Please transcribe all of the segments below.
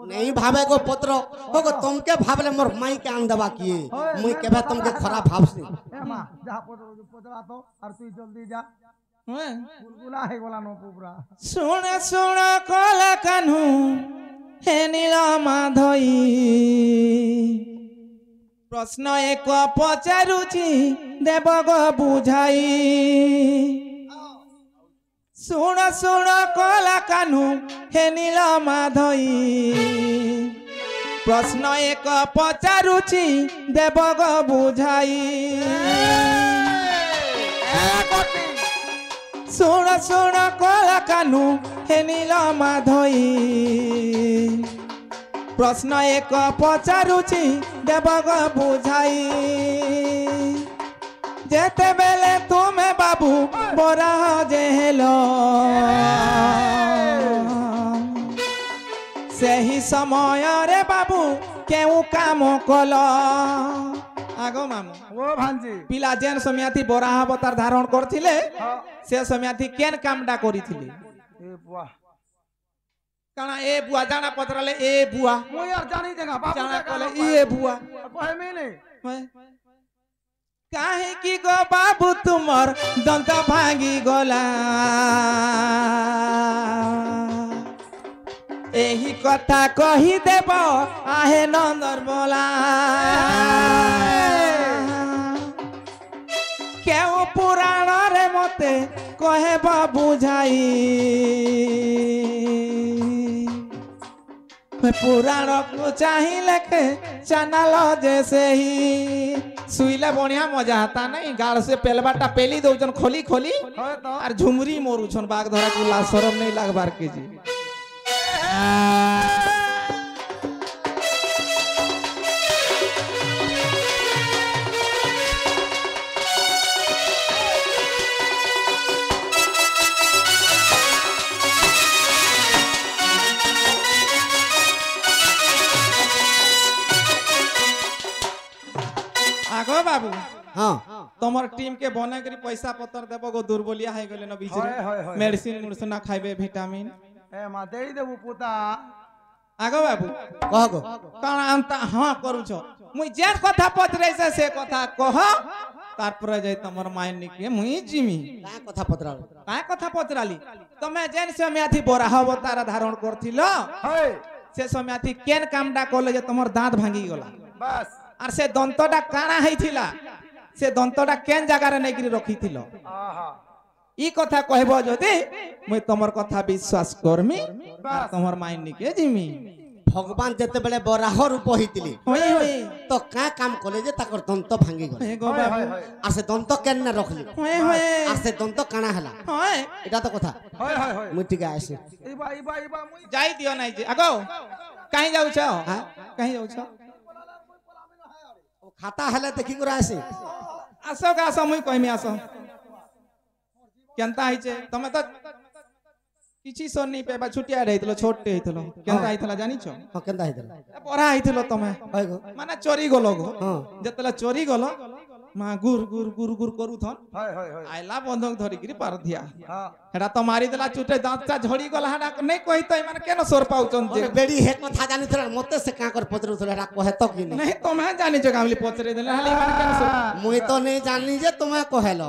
नहीं भावे को पत्र हो गो तुमके भावले मोर माई के आन दबा किए मुई केबे तुमके खराब भाव से ए मां जा पतरा तो और तू जल्दी जा बुलबुला है गोला नो पुबरा सुन सुन कला कान्हू हे नीला माधई प्रश्न एक पचारुची देव गो बुझाई सुन सुन कला कान्हू हे नील माधई प्रश्न एक पचारुची देव गो बुझाई सुन सुन कला कान्हू हे नील माधई प्रश्न एक पचारुची देव गो बुझाई जेते बेले तुम्हें बाबू बोरा जेलो सही समय रे बाबू केउ काम कल आगो मामू ओ भांजी पिला जेन समयाथी बोरा अवतार धारण करथिले से समयाथी केन कामडा करिथिले ए बुआ काना ए बुआ जाना पत्रले ए बुआ मो यार जानी देगा बाबू जाना कहले ए बुआ कहे में नहीं काहे की गो बाबू तुमर दंत भांगी गला एही कथा कही देव आहे नंदर बोला केउ पुराण रे मते कहे बुझाई पुराण को चाहिए के चैनल जैसे ही सुईला बढ़िया मजा आता नहीं गाड़ से पेलबाटा पेली दौजन खोली खोली और झुमरी मोरुछन बाग धरा कुला शरम नहीं लगबार के जी आगो बाबू हां तमर टीम के बने करी पैसा पत्र देबो गो दुर्बलिया है गेले न बीच रे मेडिसिन मुडसना खाइबे विटामिन ए मा देई देबू पुता आगो बाबू कह गो काना अंत हां करू छ मुई जे कथा पत्रे से कथा कह तार पर जाय तमर माइन निके मुई जिमी का कथा पत्राल का कथा पत्राली तमे जेन समयाथी बोरा अवतार धारण करथिलो हे से समयाथी केन कामडा करले जे तमर दांत भांगी गला बस और से दंतटा काना हैथिला से दंतटा केन जगह रे नेगिरी रखिथिलो आहा ई कथा कहबो जदि मुई तमर कथा विश्वास करमी तमर माइन निके जिमी भगवान जते बेले बराह रूप होइतिली होई होई तो का काम कले जे ताकर दंत भांगी गले हे गो बाबू आ से दंत केन न रखली होई होई आ से दंत काना हला होई एटा तो कथा होय होय होय मुई ठीक आसे इबा मुई जाई दियो नाही जे आगो कहीं जाउ छ हां कहीं जाउ छ खाता हले देखि कुरा आसे आसो का आसो मुई कहमी आसो केनता आइचे तमे तो किछि सोन नहीं पेबा छुटिया रहितलो छोटे हितलो केनता आइतला जानि छ हां केनता हितला परा आइतलो तमे होय गो माने चोरी गलो गो हां जतला चोरी गलो मा गुर गुर गुर गुर करू थन होय होय होय आइला बंधक धरि गिरी पार दिया हां हेडा तो मारी देला चुटे दांत चा झड़ी गला हेडा नहीं कहि तो माने केनो सोर पाउचन जे बेडी हे कथा जानि थरा मते से का कर पत्र थरा कहे तो कि नहीं तो मैं जानि छ गामली पचरे देले हाली माने केनो सोर मुई तो नहीं जानि जे तुमे कहेलो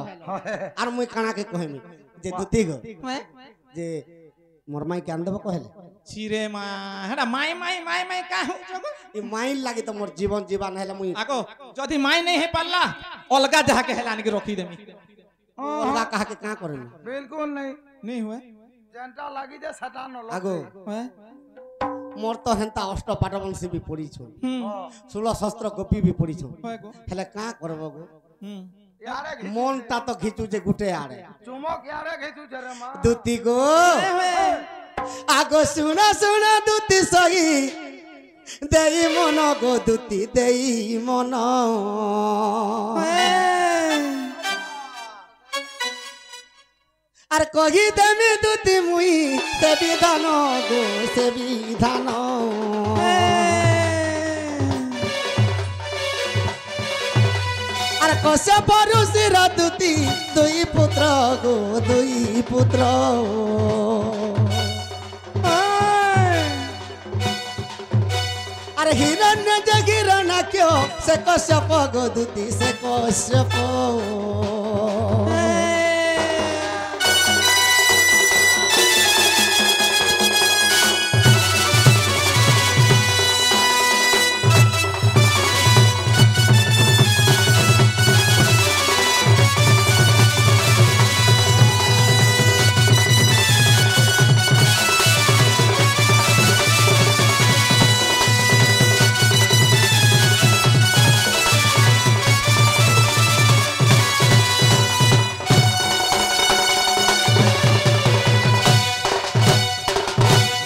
आर मुई काना के कहमी जे दुती गो जे मोर माई के अंदब कहले छिरे मा हेडा माई माई माई माई का हो जगो ई माई लागी तो मोर जीवन जीवन हेले मुई आगो जदी माई नहीं है पल्ला अलगा जहा के हेलान के रखी देमी अलगा कहा के का करनी बिल्कुल नहीं हुए जनता लागी जे सटा न आगो मोर तो हेंता अष्ट पाटवंशी भी पड़ी छ 16 शस्त्र गोपी भी पड़ी छ हेले का करबो गो यारे मन ता तो खिचू जे गुटे आरे चुमक यारे घेचू छरे मां दुती गो आगो सुना सुना दुती सही देई मन गो दुती देई मन আর কহি দেমি দুতি মুই সে বিধান গো সে বিধান আর কসে পরুষির দুতি দুই পুত্র গো দুই পুত্র আর হিরণ্য যে হিরণ্যাক্ষ সে কশ্যপ গো দুতি সে কশ্যপ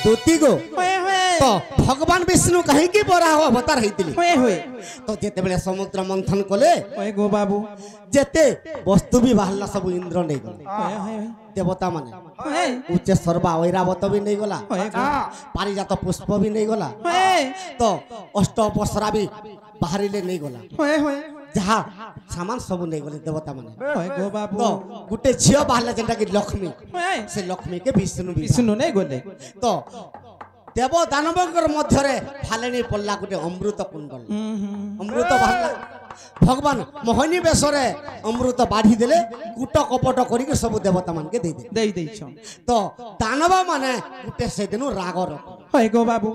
दूती गो तो भगवान विष्णु कहीं की बराह अवतार होइतिली तो जेते बेले समुद्र मंथन कले गो बाबू जेते वस्तु भी बाहरला सब इंद्र नहीं गले देवता माने उच्च सर्वा ऐरावत भी नहीं गला पारिजात पुष्प भी नहीं गला तो अष्ट अपसरा भी बाहरिले नहीं गला जहा सामान सब नहीं गले देवता माने गो बाबू तो गुटे झियो बाहरला जेंटा कि लक्ष्मी से लक्ष्मी के विष्णु नहीं गले तो देव दानवंकर मध्यरे फालेनी पल्ला गुटे अमृत कुंडल अमृत बाहरला भगवान मोहिनी बेसरे अमृत बाढ़ी देले गुट कपट करिके सब देवता मान के दे दे तो दानव माने गुटे से दिनु राग होय गो बाबू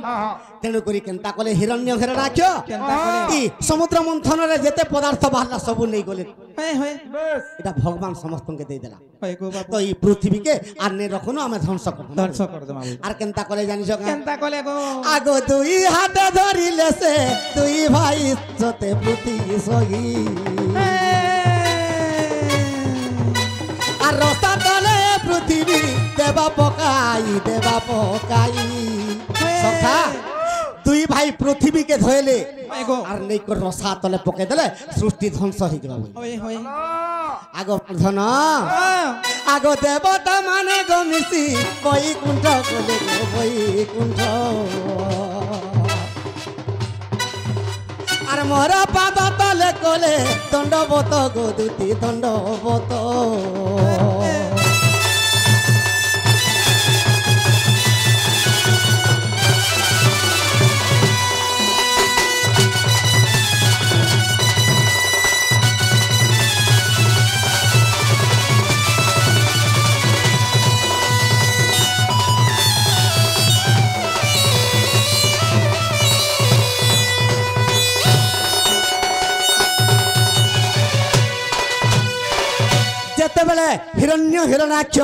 तेणु करी केनता कले हिरण्य हिरण्याक्ष ई समुद्र मंथन रे जेते पदार्थ बाहरला सब नहीं गले एटा भगवान समस्त के दे देला होय गो बाबू तो ई पृथ्वी के आने रखनो हमें ध्वंस कर दे बाबू आर केनता कले जानिछो केनता कले गो आगो दुई हाथ धरिले से दुई भाई सते पृथ्वी सही আর রাস্তা তলে পৃথিবী দেবা পকাই সখা দুই ভাই পৃথিবীকে ধইলে আর নেই কর রসা তলে পকাই দেলে সৃষ্টি ধ্বংস হই যাবে আগ ধন আগ দেবতা মানে গো মিশি বৈকুণ্ঠ কলে গো বৈকুণ্ঠ আর মোর পাদ তলে কলে দণ্ডবত গো দুতি দণ্ডবত बेले हिरण्य हिरण्याक्ष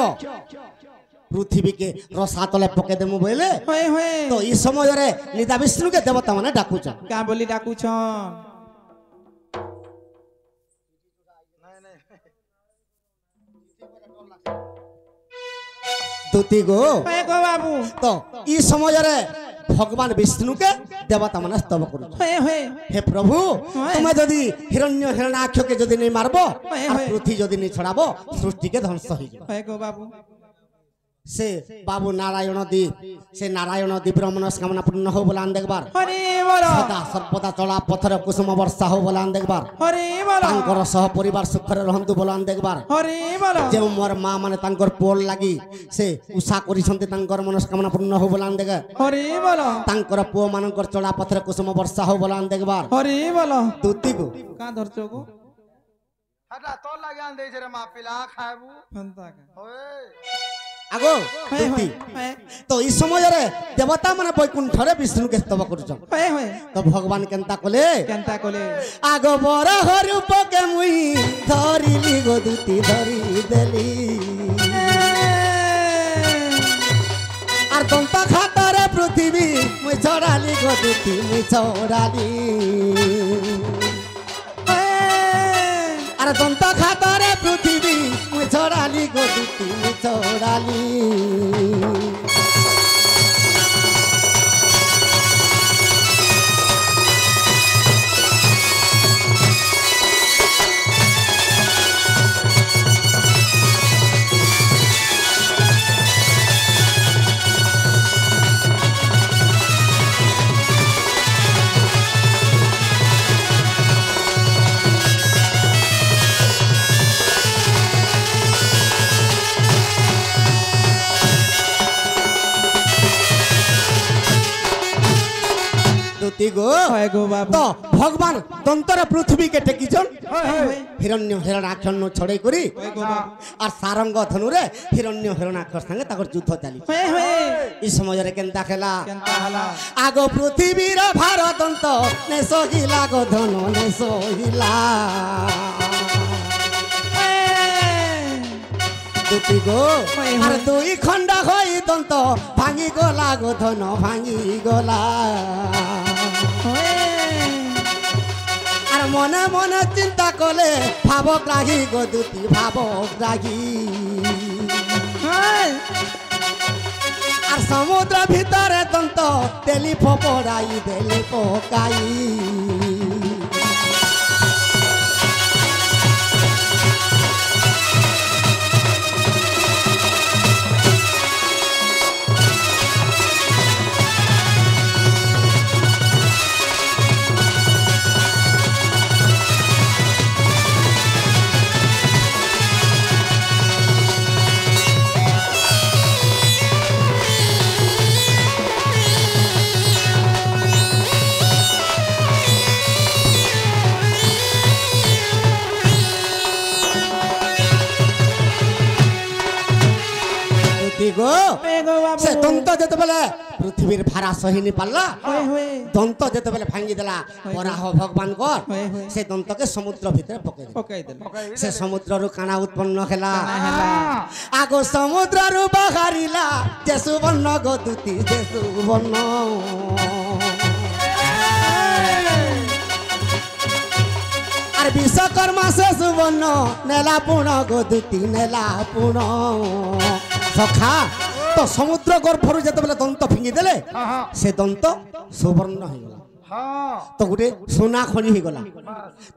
पृथ्वी के रसा तले पके देमु बोले तो ई समय रे निदा विष्णु के देवता माने डाकुछ का बोली डाकुछ दूती गो बाबू तो ई समय रे भगवान विष्णु के देवता माने स्तव करू हे प्रभु तुमे जदी हिरण्य हिरण्याक्ष के जदी नहीं मारबो पृथ्वी जदी नहीं छड़ाबो सृष्टि के ध्वंस होई गो बाबू से बाबू नारायण दी से नारायण दिव्य मनस्कामना पूर्ण हो बोलान देखबार सदा सर्वदा चला पथर कुसुम वर्षा हो बोलान देखबार तांकर सह परिवार सुखरे रहंतु बोलान देखबार जे मोर मां माने तांकर पोल लागी से उषा करिसंते तांकर मनस्कामना पूर्ण हो बोलान देगा तांकर पो मानकर चला पथर कुसुम वर्षा हो बोलान देखबार दूती को का धरचो को हटा तो लगान दे रे मा पिला खाबू फंता का ओए आगो दूती तो इस समय रे देवता माने बैकुंठ रे विष्णु के स्तव करूछन तो भगवान केनता कोले आगो बर रूप के मुई धरिली गो दूती धरि देली आर दंत खातर पृथ्वी मुई छड़ाली गो दूती मुई छड़ाली आर दंत खातर पृथ्वी मुई छड़ाली गो दूती मुई छड़ाली দুতি গো হয় গো বাবু তো ভগবান দন্তর পৃথিবীকে টেকিছন হয় হয় হিরণ্য হিরণাক্ষ ছড়াই করি হয় গো বাবু আর সারঙ্গ ধনুরে হিরণ্য হিরণাক্ষ সঙ্গে তাকর যুদ্ধ চালিছে হয় হয় এই সময়ের কেনতা খেলা কেনতা হলা আগ পৃথিবীর ভার দন্ত নে সহিলা গো ধন নে সহিলা দুতি গো আর দুই খণ্ড হই দন্ত ভাঙি গলা গো ধন ভাঙি গলা আর মনে মনে চিন্তা করলে ভাবগ্রাহী গো দুতি ভাবগ্রাহী আর সমুদ্র ভিতরে দন্ত তেলি ফপড়াই দেলি পকাই গো সে দন্ত যেতবেলে পৃথিবীর ভাড়া সহিনি পারলা দন্ত যেতবেলে ভাঙ্গি দেলা বরাহ ভগবান কর সে দন্তকে সমুদ্র ভিতরে পকাই দেলা সে সমুদ্ররু কানা উৎপন্ন হেলা আগ সমুদ্ররু বাহারিলা যে সুবর্ণ গো দুতি যে সুবর্ণ আর বিশ্বকর্মা সে সুবর্ণ নেলা পুণ গো দুতি নেলা পুণ সখা তো সমুদ্র গর্ভরু যেতবেলে দন্ত ফিঙ্গি দেলে সে দন্ত সুবর্ণ হয়ে গলা তো গোটে সোনা খনি হয়ে গলা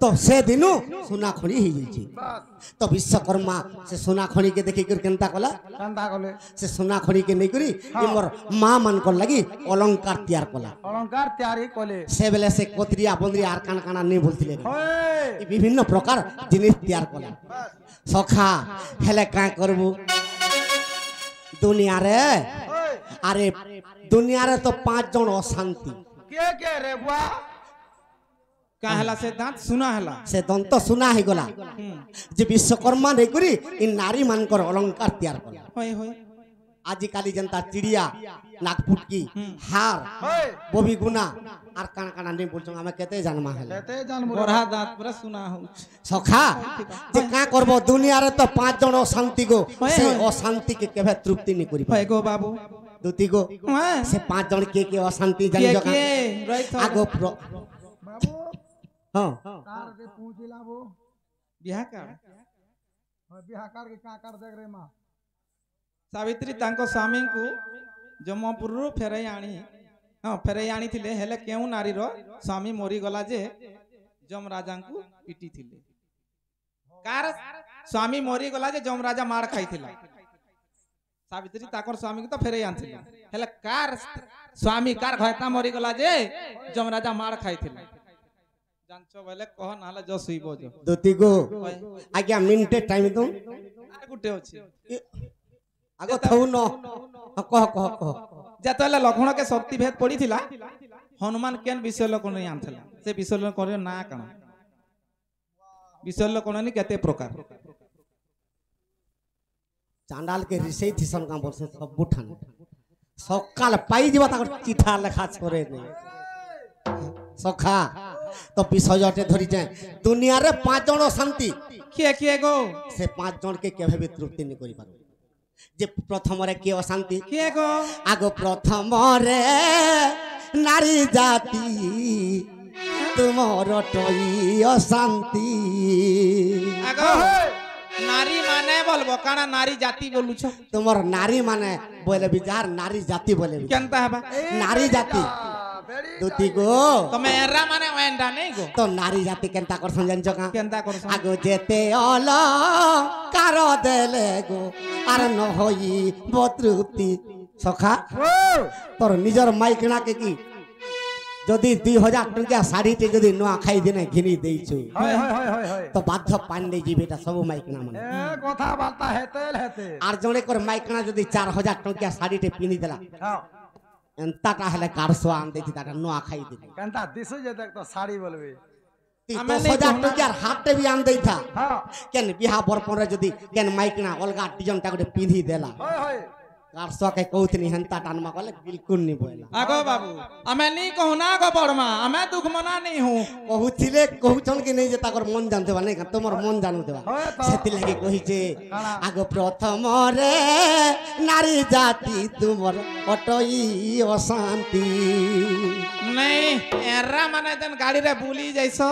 তো সে দিনু সোনা খনি হয়ে যাইছে তো বিশ্বকর্মা সে সোনা খনিকে দেখি করে কেনতা কলা সে সোনা খনিকে নেই করি মোর মা মানকর লাগি অলঙ্কার তৈয়ার কলা অলঙ্কার তৈয়ারি কলে সে বেলে সে কতরিয়া বন্দরিয়া আর কানা কানা নেই বলছিলে বিভিন্ন প্রকার জিনিস তৈয়ার কলা সখা হেলে কাঁ করবু দুনিয়ারে আরে দুনিয়ারে তো 5 জন অশান্তি কে কে রে বুয়া কাহলা সে দাঁত সুনা হলা সে দন্ত সুনা হয়ে গলা যে বিশ্বকর্মা নেই করি ই নারী মানকর অলঙ্কার তৈয়ার কলা হয় হয় আজিকালি যেনতা চিড়িয়া নাগপুটকি হার ববি গুনা আর কানা কানা নেই বলছো আমি কেতে জানমা হেলে কেতে জানবো বড়া দাঁত পুরা সুনা হচ্ছে সখা যে কা করব দুনিয়ারে তো 5 জন অশান্তি গো সে অশান্তিকে কেবে তৃপ্তি নি করি হয় গো বাবু দুতি গো সে 5 জন কে অশান্তি জানি কে জকা কে রাইট আগো বাবু হ্যাঁ कार के पूछिलाबो বিয়া কা बिहाकार के काकर देख रे मां सावित्री तांको स्वामी को जमपुर फेराई आनी हाँ फेराई आनी थिले हेले केउ नारी रो स्वामी मोरी गला जे जम राजा को पिटी थिले कार स्वामी मोरी गला जे जम राजा मार खाई थिला सावित्री ताकर स्वामी को तो फेराई आनथिले हेले कार स्वामी कार घयता मोरी गला जे जम राजा मार खाई थिला जानचो बोले कह नाले जो सुइबो जो दुती गो आज्ञा मिनिटे टाइम दो आरे गुटे अछि आगो थौ न कह कह कह जेतले लक्ष्मण के शक्ति भेद पड़ी थिला हनुमान केन विषय लोक नहीं आनथला से विषय लोक करे ना कण विषय लोक नहीं केते प्रकार चांडाल के ऋषि थिसन का बोलसे सब बुठान सकाल पाई जीवा ताकर चिठा लेखा छोरे नहीं सखा तो विषयटे धरी जाए दुनिया रे 5 जन शांति किए किए गो से 5 जन के केभे भी तृप्ति नहीं करि पारो जे प्रथम रे के अशांति किए गो आगो प्रथम रे नारी जाति तुमर टई अशांति आगो नारी माने बोलबो काना नारी जाति बोलु छ तुमर नारी माने बोले बिचार नारी जाति बोले केनता हेबा नारी जाति दुती गो तमे एरा माने वेंडा नहीं गो तो नारी जाति केनता करसन जानजो का केनता करसन आगो जेते अल कार देले गो आर न होई बतृप्ति सखा तोर निजर माइकना के की যদি 2000 টাকা শাড়িতে যদি নোয়া খাই দিনে ঘিনি দেইছো হয় হয় হয় হয় হয় তো বাধ্য পান্ডে জিবেটা সব মাইকনা মানে এ কথা বার্তা হেতে হেতে আর জনে কর মাইকনা যদি 4000 টাকা শাড়িতে পিনি দেলা হ্যাঁ এন্তাটা হেলে কারসো আন দেইছি তাটা নোয়া খাই দিতি কেনতা দিছো যে দেখ তো শাড়ি বলবে 10,000 টাকার হাতে বি আন দেইতা হ্যাঁ কেন বিহা বরপরে যদি কেন মাইকনা অলগা ডিজাইনটা করে পিঁধি দেলা হয় হয় কারসো কে কৌতনি হেন্তা টানমা কলে বিলকুল নি বইলা আগো বাবু আমি নি कहू ना गो बड़मा আমি दुख मना नहीं हूं কহুছিলে কহুছন কি নেই যে তাকর মন জানতে বা নাই তোমার মন জানতে বা হয় তো সেতি লাগি কহিছে আগ প্রথম রে নারী জাতি তোমার অটই অশান্তি नहीं एरा माने जन गाड़ी रे बुली जैसो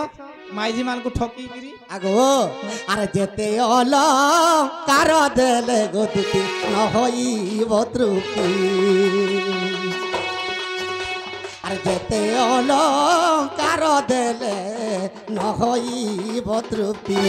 माईजी मान को ठकी गिरी আগো আরে যেতে অল কার দেলে গতি নহইব তৃপ্তি আরে যেতে অল কার দেলে নহইব তৃপ্তি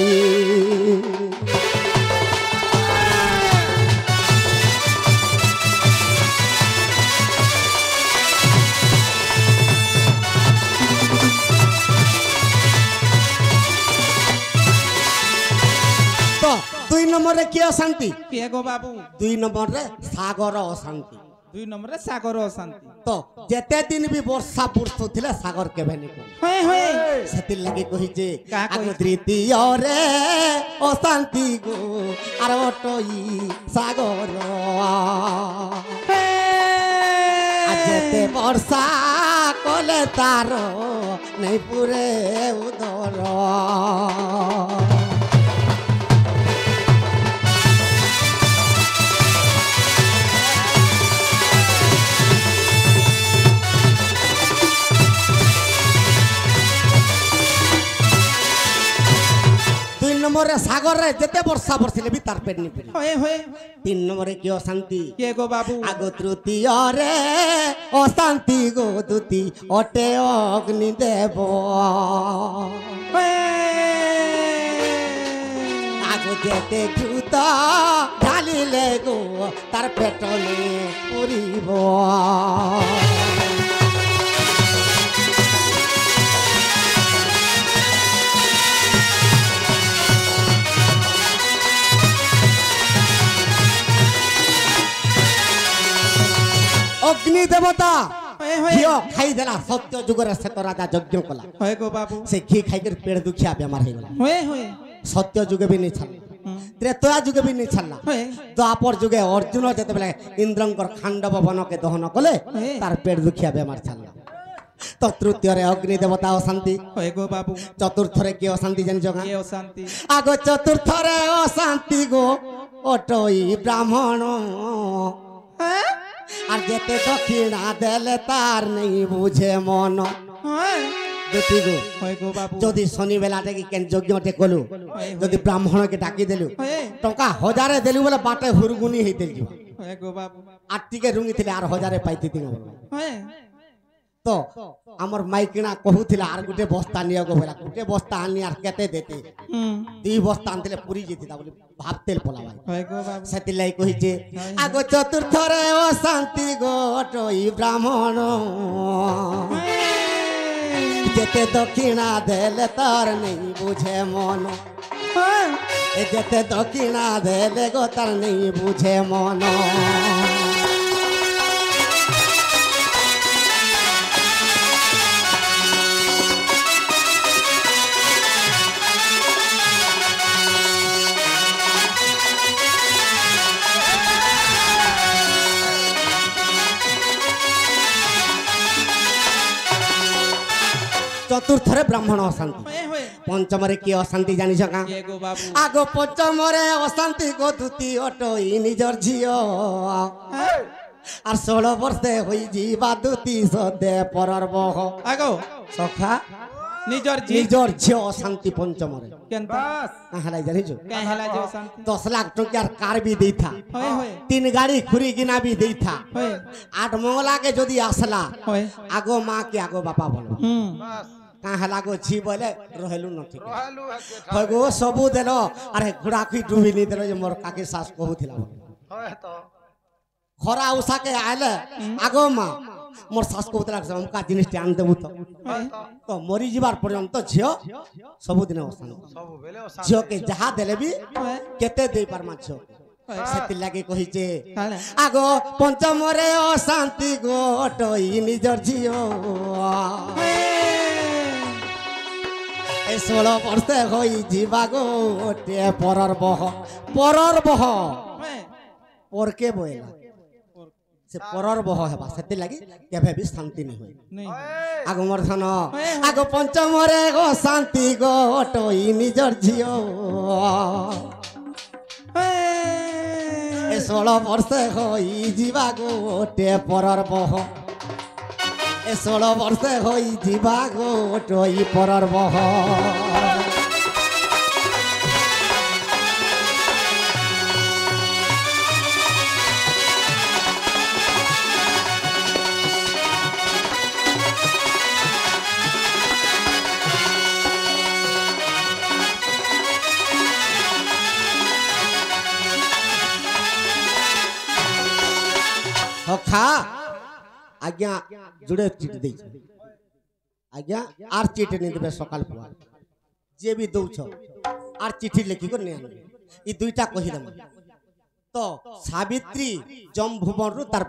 তো 2 নম্বরে কি অশান্তি के गो बाबू 2 নম্বরে সাগর অশান্তি 2 नंबर रे सागर शांति তো যেতে দিন বি বর্ষা পড়ুଥିଲେ সাগর কেবে নি পড়ে होए होए সেতির লাগি কহিছে কা আগ কহিছে? তৃতীয় রে অশান্তি গো আর অটই সাগর আর যেতে বর্ষা কলে তার নেই পুরে উদর নম্বরে সাগরে যেতে বর্ষা বর্ষিলে বি তার পেট নি পড়ে होए होए 3 নম্বরে কি অশান্তি के गो बाबू আগ তৃতীয় রে অশান্তি গো দুতি অটে অগ্নি দেব আগ যেতে দ্রুত ঢালিলে গো তার পেটনে পুরিব অগ্নি দেবতা होए होए ঘিও খাই দেলা সত্য যুগরে শ্বেত রাজা যজ্ঞ কলা होए गो बाबू সে ঘি খাইकर পেট দুখিয়া বেমার হয়ে গেল होए होए সত্য যুগে বি নেই ছাড়লা ত্রেতয়া যুগে বি নেই ছাড়লা होए দ্বাপর যুগে অর্জুন যেতেবেলে ইন্দ্রঙ্কর খান্ডব বনকে দহন কলে তার পেট দুখিয়া বেমার ছাড়লা তো তৃতীয়রে অগ্নি দেবতা অশান্তি होए गो बाबू চতুর্থরে কি অশান্তি জানিছ গা ये शांति আগ চতুর্থরে অশান্তি গো অটই ব্রাহ্মণ আর যেতে দক্ষিণা দেলে তার নেই বুঝে মন होए দুটি গো होए गो बाबू যদি শনি বেলাতে কি কেন যজ্ঞতে কলু যদি ব্রাহ্মণকে ডাকি দেলু होए টঙ্কা হজারে দেলু বলে বাটে হুরগুনি হইতে যাব होए गो बाबू আর টিকে রুঙ্গি ଥିଲେ আর হজারে পাইতে দিন होए তো আমার মাইকিনা কহুଥିଲା আর গুটে বস্তা নিয়ে গো বেলা গুটে বস্তা আনি আর কেতে দেতে 2 বস্তা আনতে পুরি যেতে তা বলে ভাবতেল পলা ভাই होए गो बाबू সেতিলাই কহিছে আগ চতুর্থরে অশান্তি গোটই ব্রাহ্মণ যেতে দক্ষিণা দেলে তার নেই বুঝে মন এ যেতে দক্ষিণা দেলে গো তার নেই বুঝে মন চতুর্থরে ব্রাহ্মণ অশান্তি होए होए পঞ্চমরে কি অশান্তি জানিছ কা ये गो बाबू আগ পঞ্চমরে অশান্তি গো দুতি অটই নিজর ঝিও আর 16 বর্ষে হই ଯିବା দুতি সদে পরর বহ आगो সখা निजर जी নিজর ঝিও অশান্তি পঞ্চমরে केनता বাস কাহালাই জানিছ कहला जो शांति 10 লাখ টাকার কার বি দেইথা होए होए 3 গাড়ি খুরি কিনা বি দেইথা होए 8 মঙ্গলাকে যদি আসলা होए আগো মা কি আগো বাপা বল বাস কাহালা গো ঝি বলে রহেলু ন ঠিক রহালু হাকে হয় গো সবু দেল আরে ঘোড়াখি ডুবি নি দেল যে মোর কাকি শাস কহুଥିଲା হয় তো খরা উষাকে আইলে আগো মা মোর শাস কহুଥିଲା অমকা জিনিসটি আন দেবু তো মরি যাবার পর্যন্ত ঝিও সবুদিনে অশান্তি সব বেলে ও ঝিওকে যাহা দেলে বি होए কেতে দেই পারমা ঝিও সেতি লাগি কহিছে কালা আগ পঞ্চমরে অশান্তি গোটই নিজর ঝিও এই 16 বর্ষে হই ଯିବା গোটে পরর বহ পরকে বইলা সে পরর বহ হেবা সেতি লাগি কেবে বি শান্তি নি হই नहीं আগ মোর ধন আগ পঞ্চমরে গো শান্তি গোটই নিজর ঝিও এ 16 বর্ষে হই ଯିବା গোটে পরর বহ এ 16 বর্ষে হই ଯିବା গোটই পরর বহ খা আজ্ঞা জুড়ে চিঠি দিয়েছে আজ্ঞা আর চিঠি নিয়ে দেবে সকাল পুয়া যে বি দৌছ আর চিঠি লেখি করে নিয়ে আনবে এই দুইটা কহিদেমা তো সাবিত্রী জম ভুবনরু তার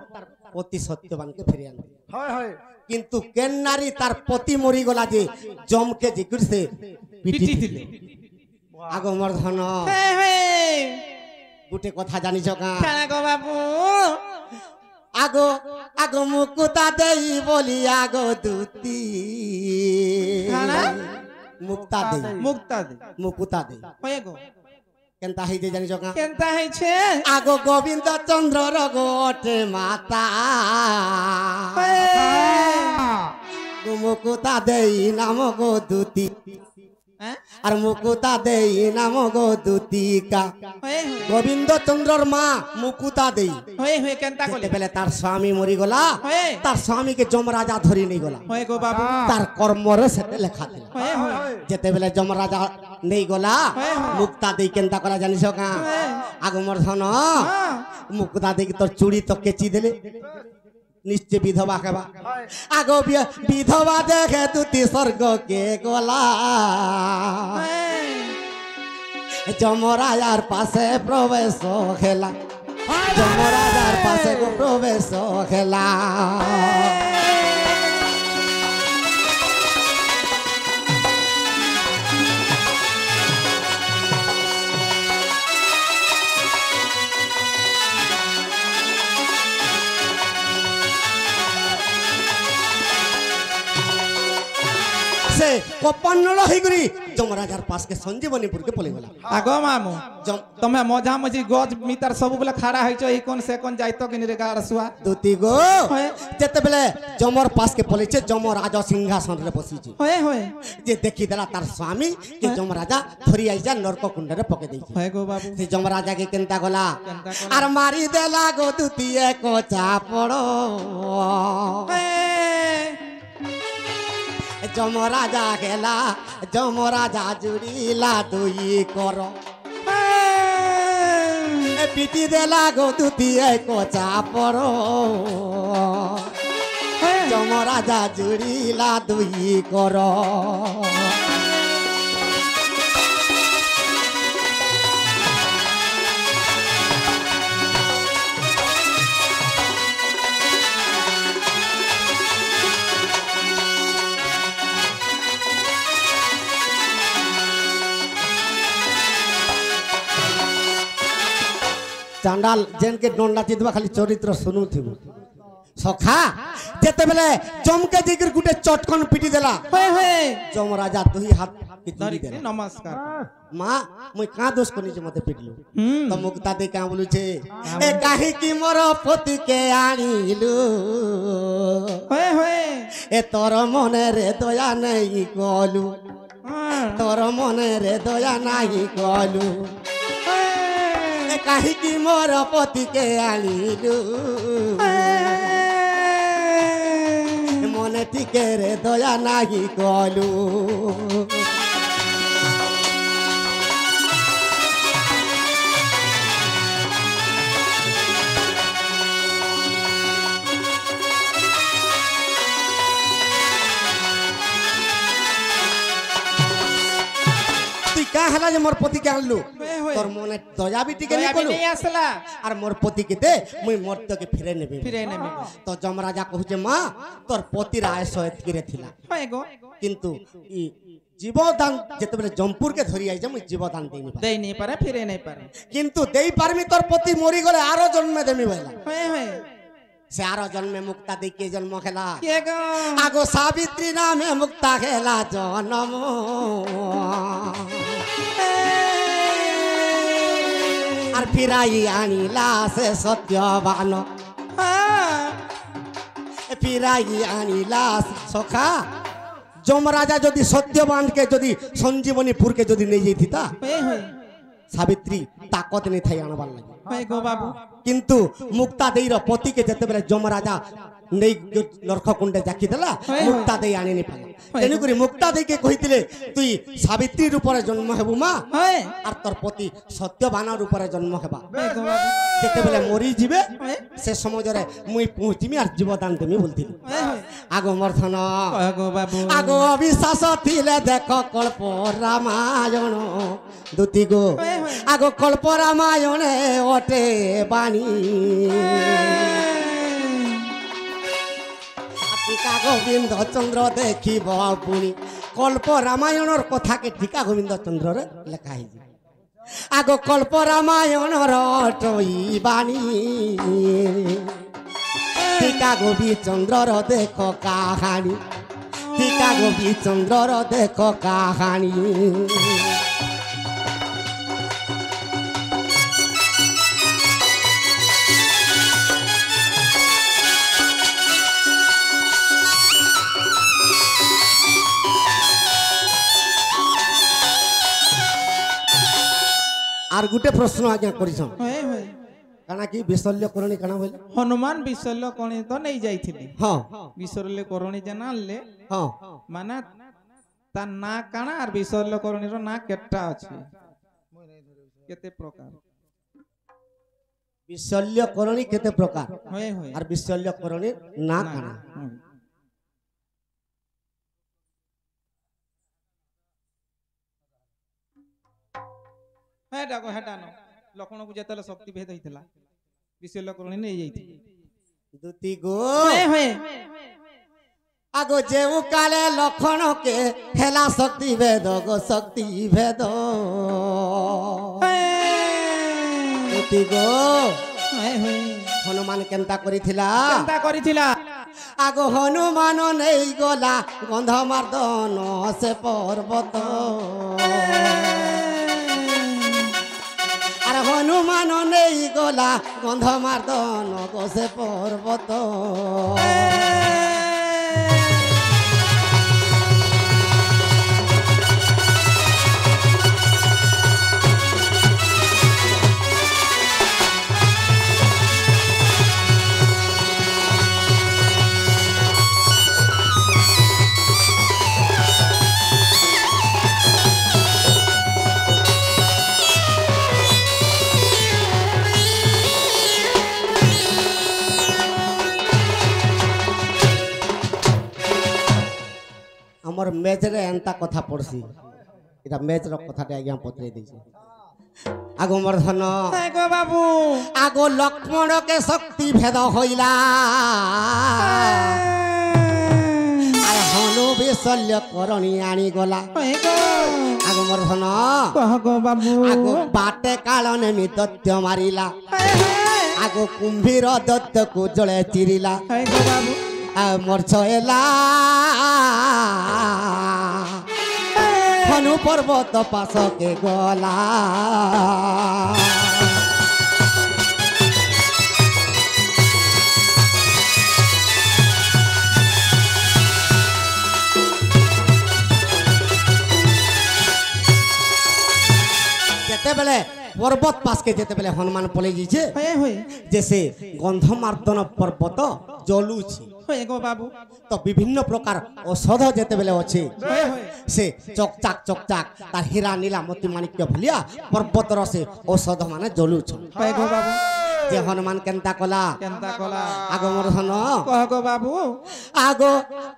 পতি সত্যবানকে ফিরে আনবে হয় হয় কিন্তু কেন নারী তার পতি মরি গলা যে জমকে যে করছে পিটি দিলে আগ মোর ধন গোটে কথা জানিছ কা কালা গো বাবু আগ আগ মুকুতা দেই বলি আগ দুতি কানা? মুক্তা দেই মুক্তা দে মুকুতা দেই হয়ে গো কেনতা হইতে জানিছ কা কেনতা হইছে আগ গোবিন্দ চন্দ্র গোটে মাতা মুকুতা দেই নাম গো দুতি হ্যাঁ আর মুকুতা দেই নাম গো দুতিকা হয়ে গোবিন্দ চন্দ্রর মা মুকুতা দেই হয়ে কেনতা কলে যেতেবেলে তার স্বামী মরি গলা হয়ে তার স্বামীকে যমরাজা ধরি নেই গলা হয়ে গো বাবু তার কর্মরে সেতে লেখা ଥିଲା হয়ে হয়ে যেতেবেলে যমরাজা নেই গলা হয়ে। মুক্তা দেই কেনতা করা জানিস কা হয়ে। আগমর ধন হ্যাঁ। মুক্তা দেই তোর চুড়ি তো কেচি দেলে নিশ্চয় বিধবা কেবা হয় আগ বিধবা দেখে তুতি স্বর্গ কে গলা যমরাজার পাশে প্রবেশ খেলা যমরাজার পাশে গো প্রবেশ খেলা সে কপান্নল হইগরি যমরাজার পাশকে সঞ্জীবনীপুরকে পলে গলা আগো মামু তুমি মজা মজি গজ মিতার সবু বেলা খাড়া হইছ এই কোন সে কোন যাইতো কিনি রে গাড় সুয়া দুতি গো হয়ে। যেতেবেলে যমর পাশকে পলেছে যমরাজ সিংহাসନରେ বসিছে হয়ে হয়ে যে দেখি দেলা তার স্বামী কি যমরাজা ধরি আইজা নরক কুণ্ডরে পকে ଦେଇছে হয়ে গো বাবু ସେ ଯମରାଜାକେ କେନ୍ତା ଗଲା କେନ୍ତା କଲା? ଆର ମାରି ଦେଲା ଗो ଦୁତିଏ କଚା ପଡ଼ ଯମରାଜା ହେଲା ଯମରାଜା ଜୁଡ଼ିଲା ଦୁଇ କର ଏ ପିଟି ଦେଲା ଗো ଦୁତିଏ କଚା ପଡ଼ ଯମରାଜା ଜୁଡ଼ିଲା ଦୁଇ କର चांडाल जेन के डोंडा चितवा खाली चरित्र सुनु थिबो सखा जेतेबेले जमके जिगर गुटे चटकन पिटी देला হয়ে হয়ে जमराजा दुही हाथ की ধরি जोड़ी देला নমস্কার मां मुई का दोष कोनी जे मते पिटलु হুম तो मुक्ता दे का बोलु छे ए काहे की मोर पति के आनिलु হয়ে হয়ে ए तोर मने रे दया नहीं कलु तोर मने रे दया नहीं कलु ए काहे की मोर पति के आनिलु मने टिके रे दया नहीं कलु হেলা যে মোর পতি কে আনলু হয়ে হয়ে তোর মনে দয়া বি টিকে নি আমি কলু নেই আসলা আর মোর পতি কে দে মুই মোর তোকে ফিরে নেবি ফিরে নেবে তো যমরাজা কহুছে মা তোর পতির আয়স এতকিরে থিলা হয় গো কিন্তু ই জীবদান যেতেবেলে জমপুরকে ধরি আইছে মুই জীবদান দেইনি পারি। দেই নেই পারে ফিরে নেই পারে কিন্তু দেই পারমি তোর পতি মরি গলে আরো জন্মে দেমি বইলা হয় হয় সে আরো জন্মে মুক্তা দেই কে জন্ম খেলা কে গো আগো সাবিত্রী নামে মুক্তা খেলা জন্ম আর ফিরাই আনিলা সে সত্যবান ফিরাই আনিলা সখা যমরাজা যদি সত্যবানকে যদি সঞ্জীবনীপুরকে যদি নিয়ে যেতিতা হয় হয় সাবিত্রী তাকত নেই থাই আনবার লাগে হয় গো বাবু কিন্তু মুক্তা দেইর পতিকে যেতেবেলে যমরাজা নেই নরককুণ্ডে জাকি দেলা মুক্তা দেই আনিনি পালা তেণুকরি মুক্তা দেইকে কইতিলে তুই সাবিত্রীর উপরে জন্ম হেবু মা হয় আর তোর পতি সত্যবানার উপরে জন্ম হেবা হয় গো বাবু যেতেবেলে মরি যাবে হয় সে সমাজরে মুই পৌঁছিমি আর জীবদান দেমি বলতিলি হয় হয় আগো মর্থন কয় গো বাবু আগো অবিশ্বাস থিলে দেখ কল্প রামায়ণ দুতি গো হয় হয় আগো কল্প রামায়ণে ওটে বাণী টিকা গোবিন্দ চন্দ্র দেখিব পুনি কল্প রামায়ণর কথাকে টিকা গোবিন্দ চন্দ্ররে লেখা হয়েছে আগ কল্প রামায়ণর টই বাণী টিকা গোবি চন্দ্রর দেখ কাহানি টিকা গোবি চন্দ্রর দেখ কাহানি আর গোটে প্রশ্ন আজ্ঞা করিছন হয় হয় কানা কি বিশল্য করণী কানা বলে হনুমান বিশল্য করণী তো নেই যাইଥିଲି হ্যাঁ বিশল্য করণী যে আনলে হ্যাঁ মানে তার না কানা আর বিশল্য করণীর না কেটা আছে কেতে প্রকার বিশল্য করণী কেতে প্রকার হয় হয় আর বিশল্য করণী না কানা হয়। হ্যাঁ ডাকো হ্যাঁ ডানো লক্ষণକୁ যেତେବେଳେ শক্তি ভেদ হইଥିଲା বিশল্য করণী নেই যাইଥିଲି দুতি গো হয় হয় আগো যেউ কালে লক্ষণকে হেলা শক্তি ভেদ গো শক্তি ভেদ দুতি গো হয় হয় হনুমান কেনতা করিছিলা চিন্তা করিছিলা আগো হনুমান নেই গলা গন্ধমার্দন সে পর্বত আর হনুমান নেই গলা গন্ধমার্দন গো সে পর্বত আমার মেজরে এন্তা কথা পড়ছি এটা মেজর কথাটা আজ্ঞা পত্রে দিয়েছে আগো মোর ধন হয় গো বাবু আগো লক্ষ্মণকে শক্তি ভেদ হইলা আর হনু বিশল্য করণী আনি গলা হয় গো আগো মোর ধন কহ গো বাবু আগো বাটে কালনে মি দত্য মারিলা হয় হয় আগো কুম্ভীর দত্তକୁ জলে চিরিলা হয় গো বাবু মোর ছয়লা হনু পর্বত পাশকে গলা যেতেবেলে পর্বত পাশকে যেতেবেলে হনুমান পলে যাইছে হয় হয় যে সে গন্ধমার্দন পর্বত জলুছি হয় গো বাবু তো বিভিন্ন প্রকার ঔষধ যেতেবেলে আছে হয় হয় সে চকচাক চকচাক তার হীরা নীলা মতি মাণিক্য ভলিয়া পর্বতর সে ঔষধ মানে জলুছ হয় গো বাবু যে হনুমান কেনতা কলা কেনতা কলা আগমর ধন কহ গো বাবু আগ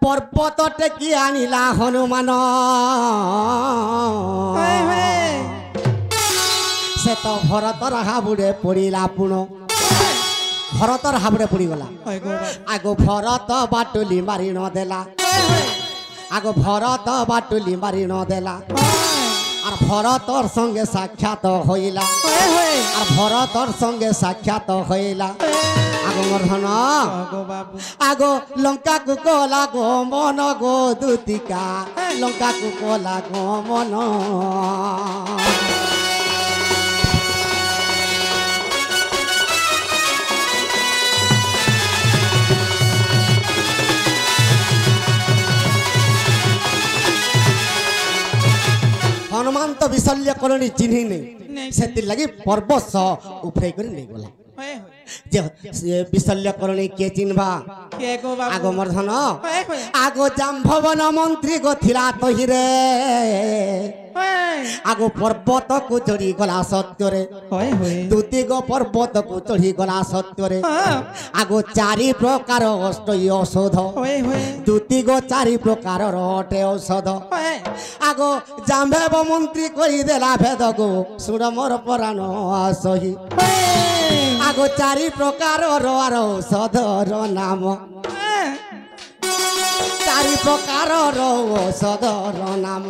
পর্বত টেকি আনিলা হনুমান হয় হয় সে তো ভরতর হাবুড়ে পড়িলা পুণ ভরতর হাবুড়ে পড়িগলা আগো ভরত বাটুলি মারি ন দেলা আগো ভরত বাটুলি মারি ন দেলা আর ভরতর সঙ্গে সাক্ষাৎ হইলা আর ভরতর সঙ্গে সাক্ষাৎ হইলা আগো মর্ধন আগো লঙ্কা কুকলা গো মন গো দুতিকা লঙ্কা কুকলা গো মন হনুমান তো বিশল্য করণী চিহ্নি নেই সেতির লাগি পর্বত সহ উফরাই করে নেই গলা যে বিশল্য করণী কে চিনবা আগো মর্ধন আগো জাম্ভবন মন্ত্রী গো থিলা তহিরে আগো পর্বত কু চড়ি গলা সত্যরে দুতি গো পর্বত কু চড়ি গলা সত্যরে আগো চারি প্রকার অষ্টই ঔষধ দুতি গো চারি প্রকার অটে ঔষধ আগো জাম্ভব মন্ত্রী কই দেলা ভেদ গো সুর মোর পরাণ সহি আগো চারি প্রকার আর ঔষধর নাম চারি প্রকার ঔষধর নাম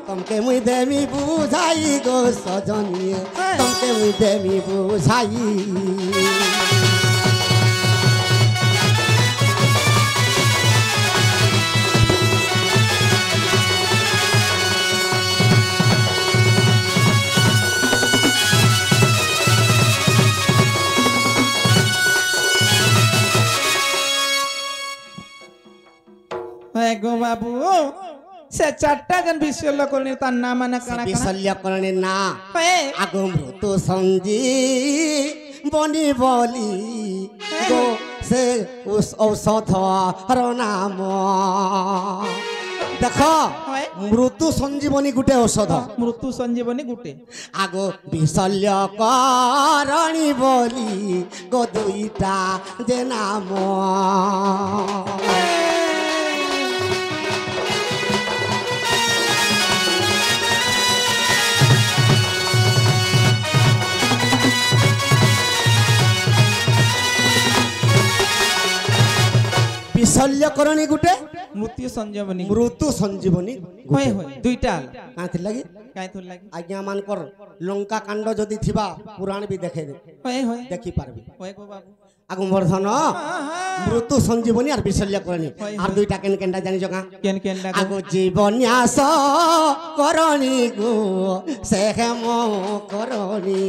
তমকে মুই দেমি বুঝাই গো সজনিয়ে তমকে মুই দেমি বুঝাই গো বাবু সে চারটা জন বিশল্য করণী তার নাম মানে কানা বিশল্য করণী না আগো মৃত সঞ্জী বনি বলি গো সে ঔষধর নাম দেখ মৃত্যু সঞ্জীবনী গুটে ঔষধ মৃত্যু সঞ্জীবনী গুটে আগো বিশল্য করণী বলি গো দুইটা যে নাম বিশল্য করণী গুটে মৃত্যু সঞ্জীবনী দুইটা কাঁথি লাগি আজ্ঞা মানকর লঙ্কা কাণ্ড যদি থিবা পুরাণ বি দেখে দেখি পারবি আগু বর্ধন মৃত্যু সঞ্জীবনী আর বিশল্য করণী আর দুইটা কেন কেনটা জানিছ কা আগু জীবন্যাস করণী গো সে হেম করণী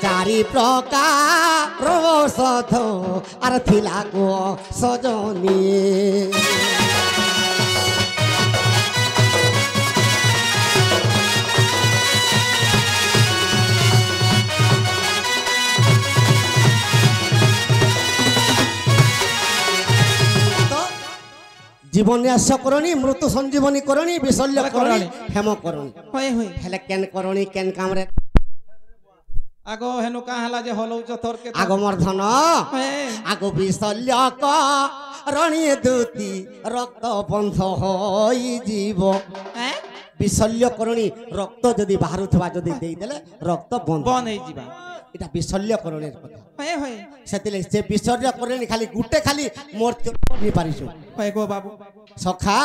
চারি প্রকার ঔষধ আর থিলা গো সজনী জীবন্যাস করণী মৃত্যু সঞ্জীবনী করণী বিশল্য করণী হেম করণী হেলে কেন করণী কেন কামরে আগো হেনু কাহলা যে হলৌচ থরকে আগো মর্ধন আগো বিশল্য করণী দুতি রক্ত বন্ধ হই জীব বিশল্য করণী রক্ত যদি বাহারুথবা যদি দেই দেলে রক্ত বন্ধ হই ଯିବା এটা বিশল্য করণের কথা সেতিলে সে বিশল্য করণী খালি গুটে খালি মোর নি পারিছো গো বাবু সখা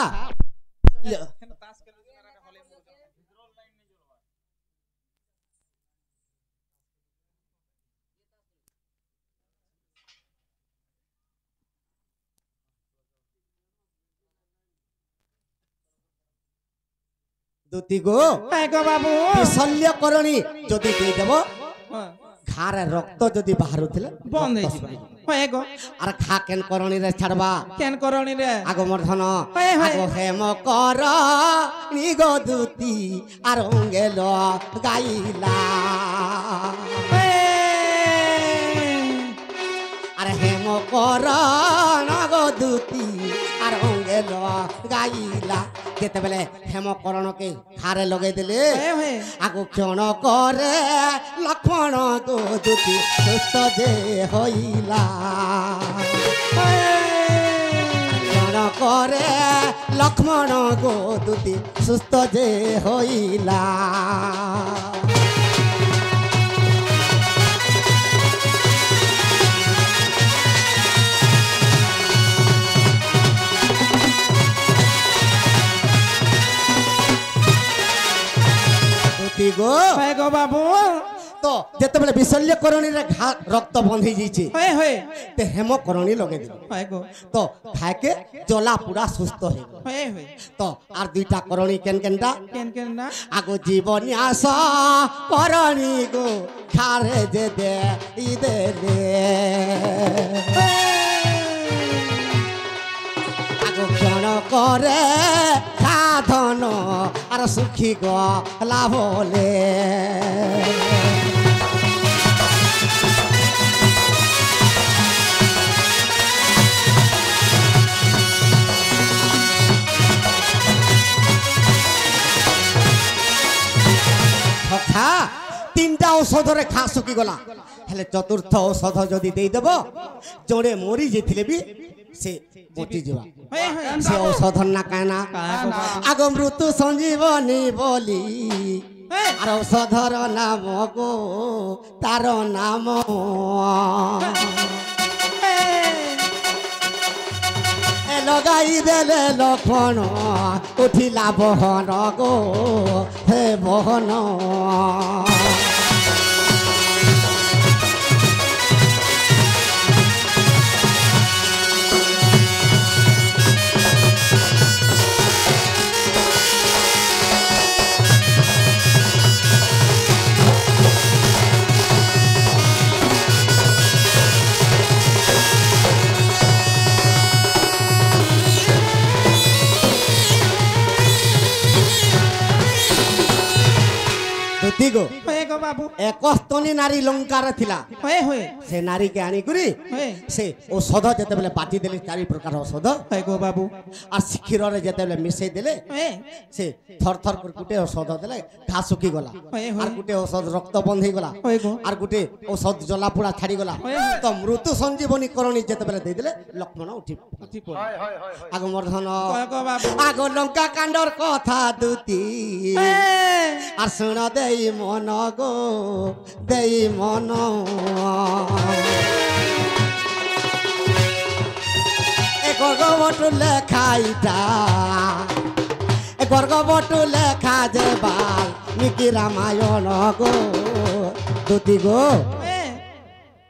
দুতি গো বাবু বিশল্য করণী যদি দিয়ে দেব ঘাড়ে রক্ত যদি বাহারুଥିଲେ বন্ধ হয়ে গো আর খা কেন করণী রে ছাড়বা কেন করণী রে আগো মর্ধন আগো হেম কর নিগো দুতি আর অঙ্গেল গাইলা আর হেম কর নগো দুতি আর অঙ্গেল গাইলা যেতেবেলে হেমকরণকে খারে লগাই দেলে আগু ক্ষণ করে লক্ষ্মণ গো দুতি সুস্থ যে হইলা ক্ষণ করে লক্ষ্মণ গো দুতি সুস্থ যে হইলা দুতি গো হয় গো বাবু তো যেতবেলে বিশল্যকরণীরে ঘা রক্ত বন্ধি যাইছে হয় তে হেমকরণী লগে দিল হয় গো তো খাইকে জলা পুরা সুস্থ হয়ে গেল হয় তো আর দুইটা করণী কেনটা কেন না আগো জীবনী আস করণী গো খারে যে দে ইদে রে আগো ক্ষণ করে সাধন আর সুখী গলা বলে খা তিনটা ঔষধরে খা শুকি গলা হেলে চতুর্থ ঔষধ যদি দেই দেব জোরে মরি যেছিলে বি সে বঁচি যাবা সে ঔষধ না কায়না আগ মৃত্যু সঞ্জীবনী বলি আর ঔষধর নাম গো তার নাম লগাই দেলে লক্ষণ উঠিলা বহন গো হে বহন গো হয় গো বাবু একস্তনী নারী লঙ্কারে থিলা হয় সে নারীকে আনি করি সে ঔষধ যেতেবেলে বাটি দেলে চারি প্রকার ঔষধ হয় গো বাবু আর ক্ষীরে যেতেবেলে মিশাই দেলে সে থর থর করে গুটে ঔষধ দেলে ঘা শুকি গলা আর গুটে ঔষধ রক্ত বন্ধ হয়ে গলা আর গুটে ঔষধ জলা পোড়া ছাড়ি গলা তো মৃত্যু সঞ্জীবনী করণী যেতেবেলে দেই দেলে লক্ষ্মণ উঠি আগ মর্ধন আগ লঙ্কা কাণ্ডর কথা দুতি আর শুণ দেই মন গো দেই মন গর্গবটু লেখা ইটা গর্গবটু লেখা যে বাল মিকি রামায়ণ গো দুতি গো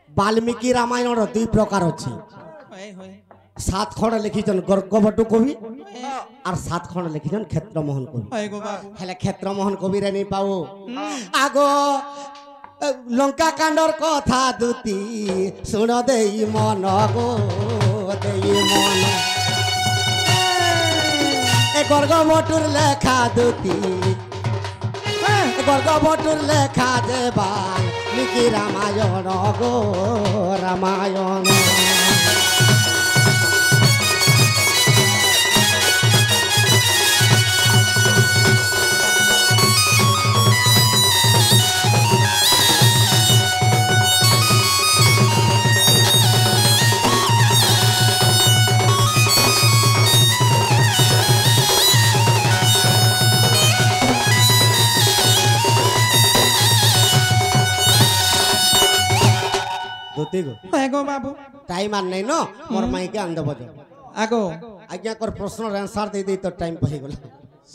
বাল্মীকি রামায়ণর দুই প্রকার আছে সাত খণ্ড লিখিছেন গর্গবটু কবি আর সাত খণ্ড লিখিছেন ক্ষেত্রমোহন কবি হেলে ক্ষেত্রমোহন কবিরে নি পাও আগো লঙ্কা কাণ্ডর কথা দুতি শুণ দেই মন গো দেই মন এ গর্গবটুর লেখা দুতি গর্গবটুর লেখা যে বাল মিকি রামায়ণ গো রামায়ণ বাবু টাইম আর নাই ন মোর মাইকে আন দেব আগো আজ্ঞা কর প্রশ্নর আনসার দেই দেই তো টাইম পহি গলা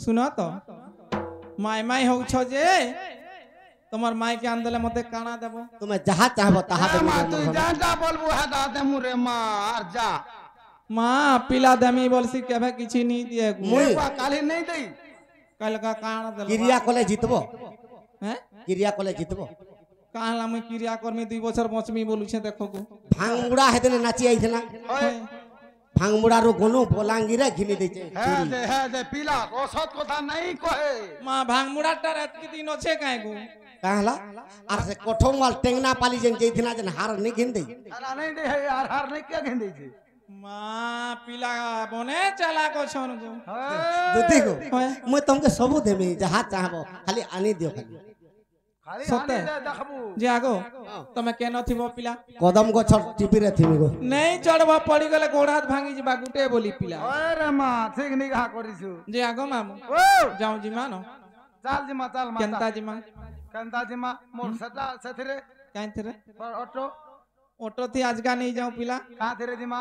শুন তো মাই মাই হউছ যে তোমার মাইকে আন দেলে মতে কানা দেব তুমি যাহা চাহব তাহা দেব তুই যা যা বলবো হেটা দেমু রে মা আর যা মা পিলা দেমি বলছি কেবে কিছু নি দিয়ে মুই কালি নেই দেই কাল কা কানা দেল ক্রিয়া কলে জিতব হ্যাঁ ক্রিয়া কলে জিতব কাহলা মুই ক্রিয়া কর্মী 2 বছর বঁচমি বলুছে দেখো গো ভাঙমুড়া হেদিন নাচি আইছিলা ভাঙমুড়ারু গনু বলাঙ্গিরে ঘিনি দেছে হ্যাঁ যে পিলা রসদ কথা নাই কহে মা ভাঙমুড়াটা রাত কি দিন আছে কাই গো কাহলা আর সে কঠোমাল টেংনা পালি যেন যাইছিনা যেন হার নি ঘিন দেই আরা নাই দে আর হার নাই কে ঘিন দেইছে মা পিলা বনে চালা কছন গো দুতি গো মই তমকে সবু দেমি যাহা চাহব খালি আনি দিও খালি ଖାଲି ସତେ? ହାନି ଦେ ଦେଖବୁ ଯେ ଆଗ ତମେ କେନ ଥିବ ପିଲା କଦମ ଗଛ ଟିପିରେ ଥିମି ଗো ନେଇ ଚଢବ ପଡିଗଲେ ଗୋଡ ହାତ ଭାଙ୍ଗି ଯିବା ଗୁଟେ ବୋଲି ପିଲା ଓଏ ରେ ମା ଠିକ ନିଘା କରିଛୁ ଯେ ଆଗ ମାମୁ ଓ ଯାଉ ଜିମା ନ ଚାଲ ଜିମା ଚାଲ ମା କେନ୍ତା ଜିମା କେନ୍ତା ଜିମା ମୋର ସେଥିରେ କାଇଁ ଥିରେ ଅଟୋ ଅଟୋ ଥି ଆଜକା ନେଇ ଯାଉ ପିଲା କାଥିରେ ଜିମା